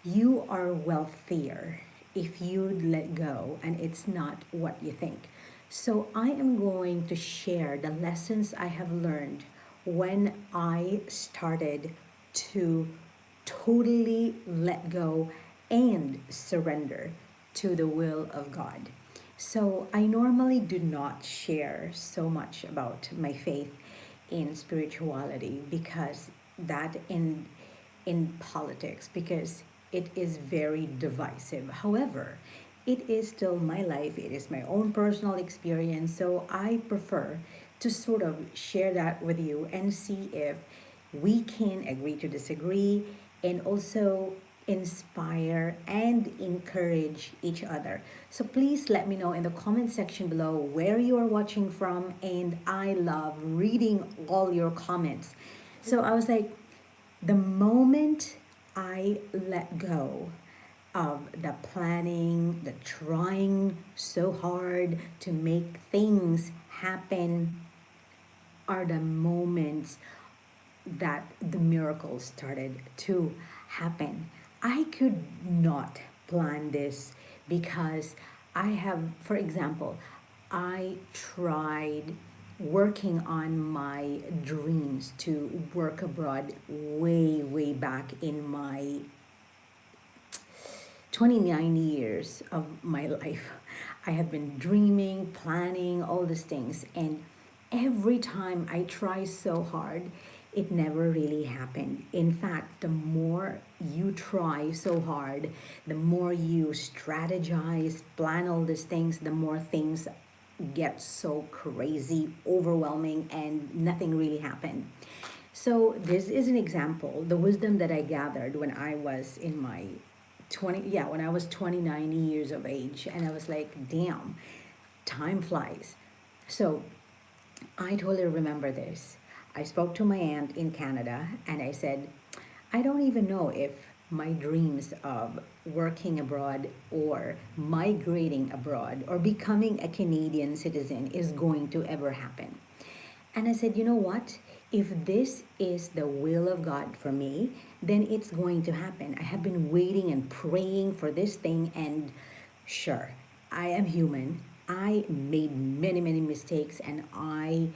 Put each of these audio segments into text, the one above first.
You are wealthier if you let go and it's not what you think. So, I am going to share the lessons I have learned when I started to totally let go and surrender to the will of God. So, I normally do not share so much about my faith in spirituality because that in politics because it is very divisive. However, it is still my life, it is my own personal experience, so I prefer to sort of share that with you and see if we can agree to disagree and also inspire and encourage each other. So please let me know in the comment section below where you are watching from, and I love reading all your comments. So I was like, the moment I let go of the planning, the trying so hard to make things happen, are the moments that the miracles started to happen. I could not plan this because I have, for example, I tried working on my dreams to work abroad way back in my 29 years of my life. I have been dreaming, planning, all these things. And every time I try so hard, it never really happened. In fact, the more you try so hard, the more you strategize, plan all these things, the more things get so crazy, overwhelming, and nothing really happened. So this is an example, the wisdom that I gathered when I was in my 20, yeah, when I was 29 years of age, and I was like, damn, time flies. So I totally remember this. I spoke to my aunt in Canada and I said, I don't even know if my dreams of working abroad or migrating abroad or becoming a Canadian citizen is going to ever happen. And I said, you know what? If this is the will of God for me, then it's going to happen. I have been waiting and praying for this thing, and sure, I am human. I made many mistakes, and I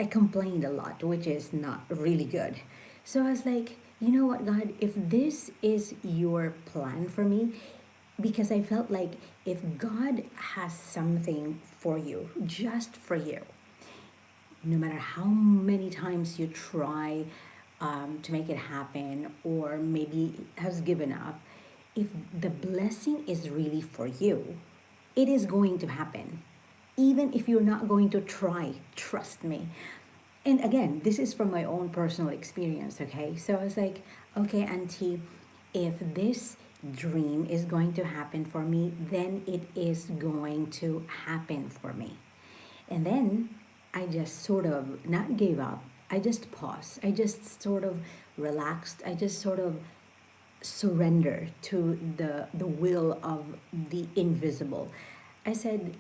complained a lot, which is not really good. So I was like, you know what, God, if this is your plan for me, because I felt like if God has something for you, just for you, no matter how many times you try to make it happen or maybe has given up, if the blessing is really for you, it is going to happen. Even if you're not going to try, trust me. And again, this is from my own personal experience, okay? So I was like, okay, Auntie, if this dream is going to happen for me, then it is going to happen for me. And then I just sort of not gave up. I just paused. I just sort of relaxed. I just sort of surrender to the will of the invisible. I said,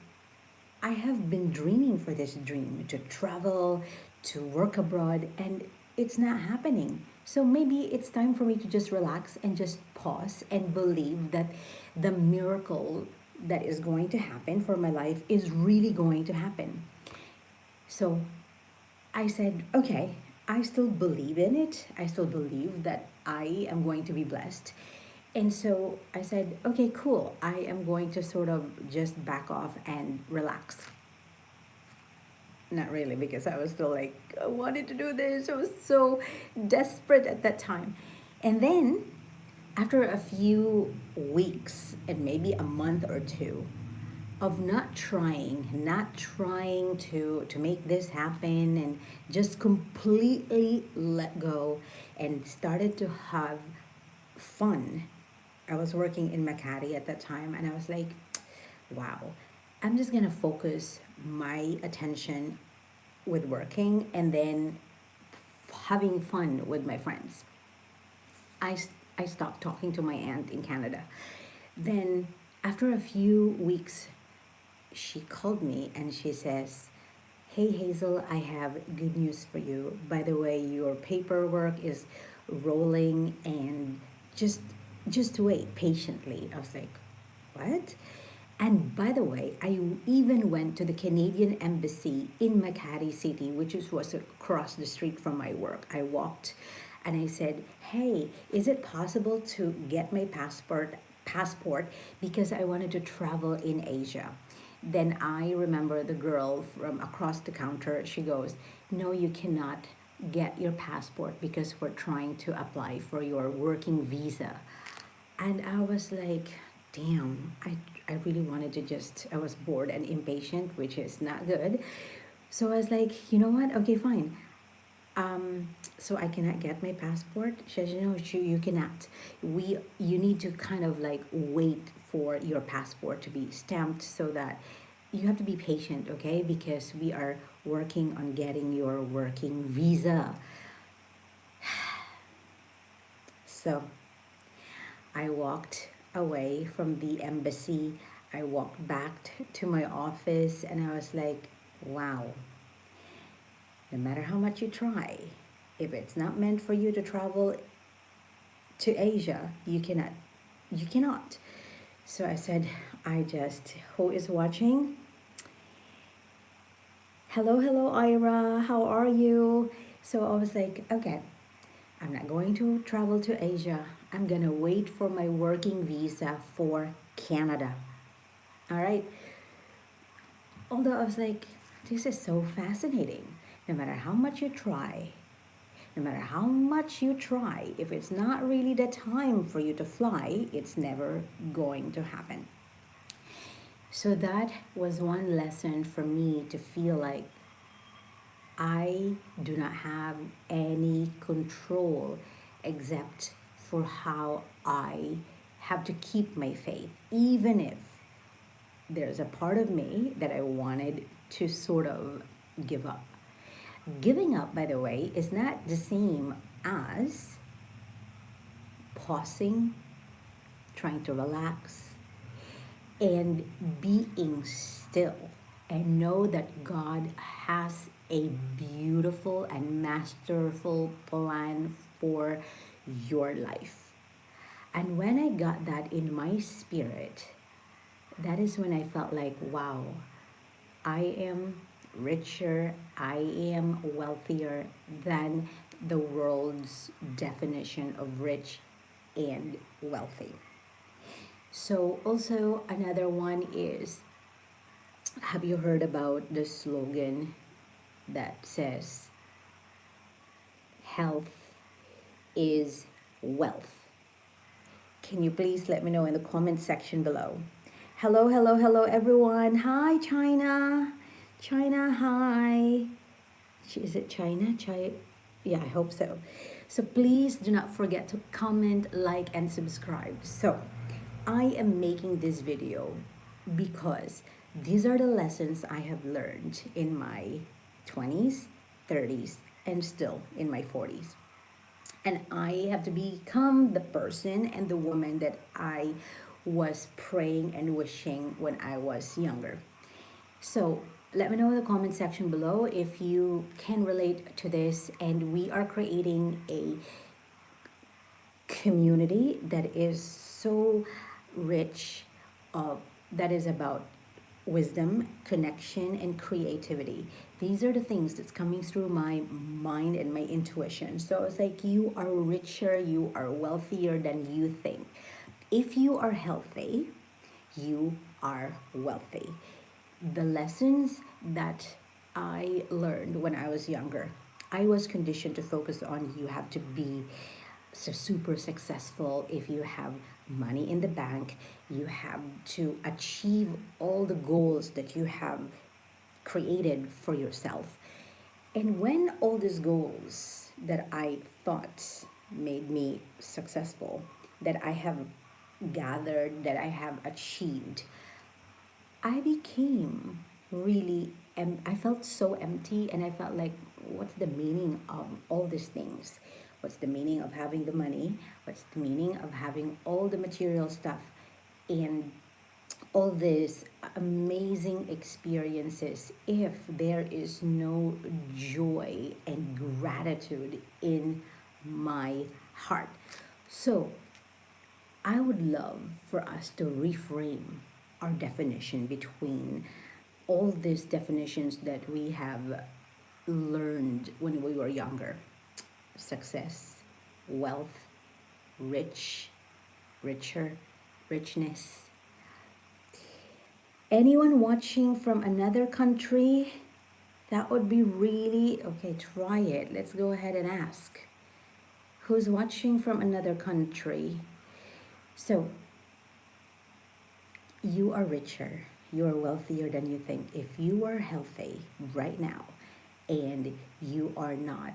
I have been dreaming for this dream to travel, to work abroad, and it's not happening. So maybe it's time for me to just relax and just pause and believe that the miracle that is going to happen for my life is really going to happen. So I said, okay, I still believe in it. I still believe that I am going to be blessed. And so I said, okay, cool. I am going to sort of just back off and relax. Not really, because I was still like, I wanted to do this. I was so desperate at that time. And then, after a few weeks and maybe a month or two of not trying to make this happen and just completely let go and started to have fun. I was working in Makati at that time and I was like, wow, I'm just gonna focus my attention with working and then having fun with my friends. I, I stopped talking to my aunt in Canada. Then, after a few weeks, she called me and she says, hey Hazel, I have good news for you. By the way, your paperwork is rolling and just just wait patiently. I was like, what? And by the way, I even went to the Canadian Embassy in Makati City, was across the street from my work. I walked and I said, hey, is it possible to get my passport because I wanted to travel in Asia? Then I remember the girl from across the counter, she goes, no, you cannot get your passport because we're trying to apply for your working visa. And I was like, damn, I really wanted to just, I was bored and impatient, which is not good. So I was like, you know what? Okay, fine. So I cannot get my passport. She said, no, you cannot. You need to kind of like wait for your passport to be stamped so that you have to be patient, okay? Because we are working on getting your working visa. So I walked away from the embassy. I walked back to my office and I was like, wow, no matter how much you try, if it's not meant for you to travel to Asia, you cannot. So I said, who is watching? Hello, hello, Ira, how are you? So I was like, okay, I'm not going to travel to Asia. I'm gonna wait for my working visa for Canada. All right. Although I was like, this is so fascinating. No matter how much you try, no matter how much you try, if it's not really the time for you to fly, it's never going to happen. So that was one lesson for me to feel like I do not have any control except for how I have to keep my faith, even if there's a part of me that I wanted to sort of give up. Giving up, by the way, is not the same as pausing, trying to relax, and being still and know that God has a beautiful and masterful plan for your life. And when I got that in my spirit, that is when I felt like, wow, I am richer, I am wealthier than the world's definition of rich and wealthy. So, also, another one is, have you heard about the slogan that says, health is wealth? Can you please let me know in the comment section below? Hello, hello, hello, everyone. Hi, China. China, hi. Is it China? Yeah, I hope so. So please do not forget to comment, like, and subscribe. So I am making this video because these are the lessons I have learned in my 20s, 30s, and still in my 40s. And I have to become the person and the woman that I was praying and wishing when I was younger. So let me know in the comment section below if you can relate to this. And we are creating a community that is so rich, that is about wisdom, connection, and creativity. These are the things that's coming through my mind and my intuition. So it's like, you are richer, you are wealthier than you think. If you are healthy, you are wealthy. The lessons that I learned when I was younger, I was conditioned to focus on, you have to be so super successful. If you have money in the bank, you have to achieve all the goals that you have created for yourself. And when all these goals that I thought made me successful, that I have gathered, that I have achieved, I became really, I felt so empty, and I felt like, what's the meaning of all these things? What's the meaning of having the money? What's the meaning of having all the material stuff and all these amazing experiences if there is no joy and gratitude in my heart? So I would love for us to reframe our definition between all these definitions that we have learned when we were younger: success, wealth, rich, richer, richness. Anyone watching from another country? That would be really okay. Try it. Let's go ahead and ask. Who's watching from another country? So, you are richer, you are wealthier than you think. If you are healthy right now and you are not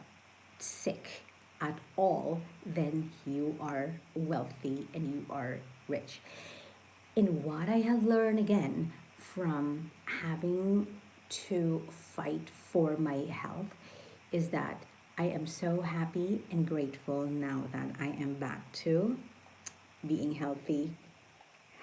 sick at all, then you are wealthy and you are rich. And what I have learned again from having to fight for my health is that I am so happy and grateful now that I am back to being healthy,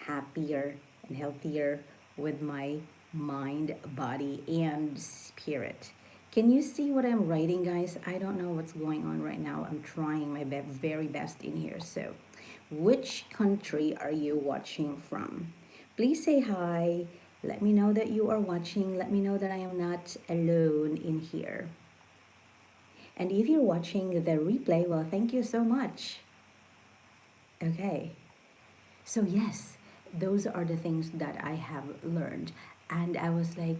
happier, and healthier with my mind, body, and spirit. Can you see what I'm writing, guys? I don't know what's going on right now. I'm trying my very best in here. So, which country are you watching from? Please say hi. Let me know that you are watching. Let me know that I am not alone in here. And if you're watching the replay, well, thank you so much. Okay. So, yes, those are the things that I have learned. And I was like,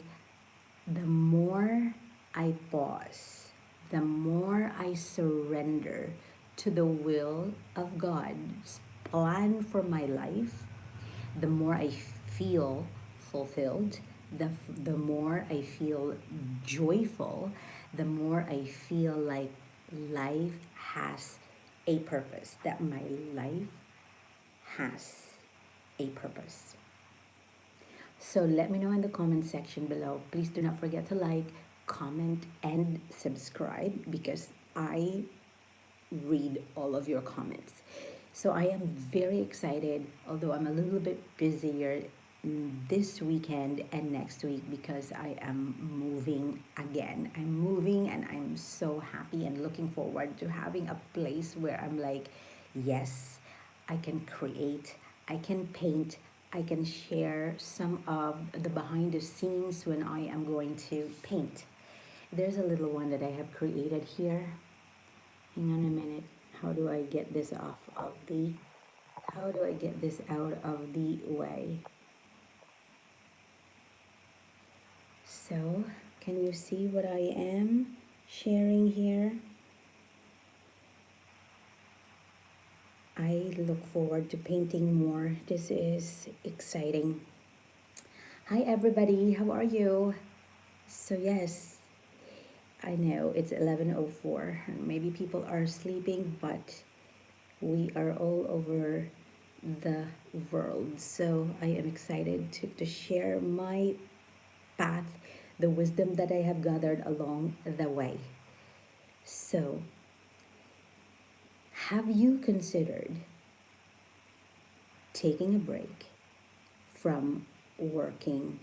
the more I pause, the more I surrender to the will of God's plan for my life, the more I feel fulfilled, the more I feel joyful, the more I feel like life has a purpose, that my life has a purpose. So let me know in the comment section below. Please do not forget to like, comment, and subscribe because I read all of your comments. So I am very excited, although I'm a little bit busier this weekend and next week because I am moving again. I'm moving and I'm so happy and looking forward to having a place where I'm like, yes, I can create, I can paint, I can share some of the behind the scenes when I am going to paint. There's a little one that I have created here. Hang on a minute. How do I get this off of the, how do I get this out of the way? So, can you see what I am sharing here? I look forward to painting more. This is exciting. Hi everybody, how are you? So yes, I know it's 11:04 and maybe people are sleeping, but we are all over the world. So I am excited to share my path, the wisdom that I have gathered along the way. So, have you considered taking a break from working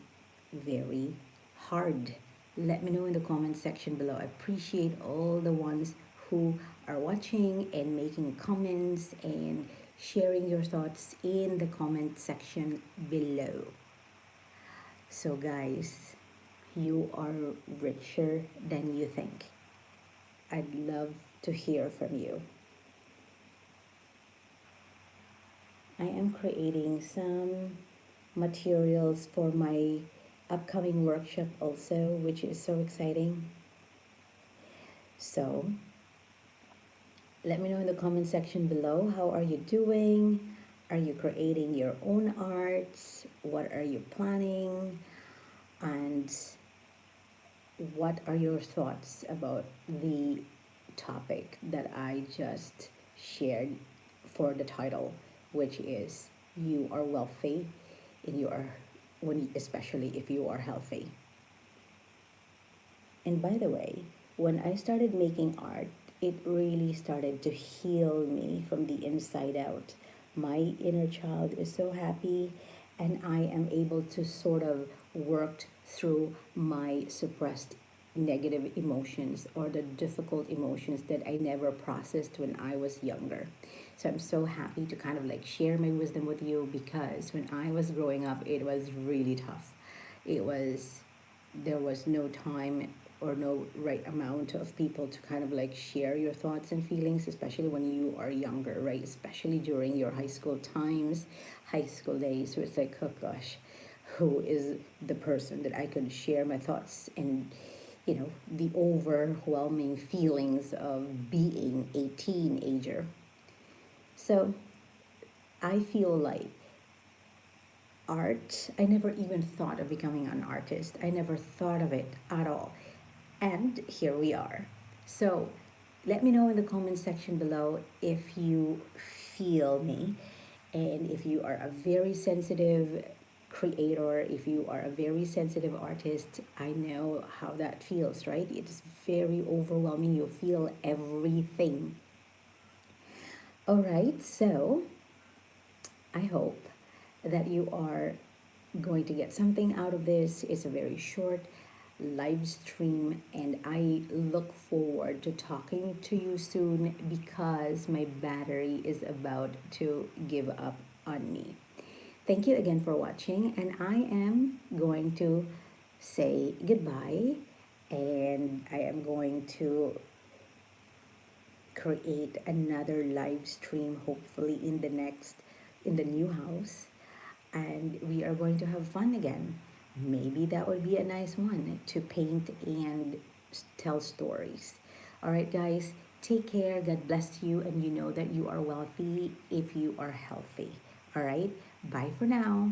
very hard? Let me know in the comment section below. I appreciate all the ones who are watching and making comments and sharing your thoughts in the comment section below. So, guys, you are richer than you think. I'd love to hear from you. I am creating some materials for my upcoming workshop also, which is so exciting. So, let me know in the comment section below, how are you doing? Are you creating your own arts? What are you planning? And what are your thoughts about the topic that I just shared for the title, which is you are wealthy and you are, when especially if you are healthy. And by the way, when I started making art, it really started to heal me from the inside out. My inner child is so happy, and I am able to sort of work through my suppressed negative emotions or the difficult emotions that I never processed when I was younger. So I'm so happy to kind of like share my wisdom with you, because when I was growing up, it was really tough. It was, there was no time or no right amount of people to kind of like share your thoughts and feelings, especially when you are younger, right? Especially during your high school times, high school days. So it's like, oh gosh, who is the person that I could share my thoughts and, the overwhelming feelings of being a teenager. So I feel like art, I never even thought of becoming an artist. I never thought of it at all. And here we are. So let me know in the comment section below if you feel me, and if you are a very sensitive creator, if you are a very sensitive artist. I know how that feels, right? It's very overwhelming. You feel everything. All right, so I hope that you are going to get something out of this. It's a very short live stream, and I look forward to talking to you soon, because my battery is about to give up on me. Thank you again for watching, and I am going to say goodbye, and I am going to create another live stream, hopefully in the new house, and we are going to have fun again. Maybe that would be a nice one to paint and tell stories. All right, guys, take care. God bless you, and you know that you are wealthy if you are healthy. All right, bye for now.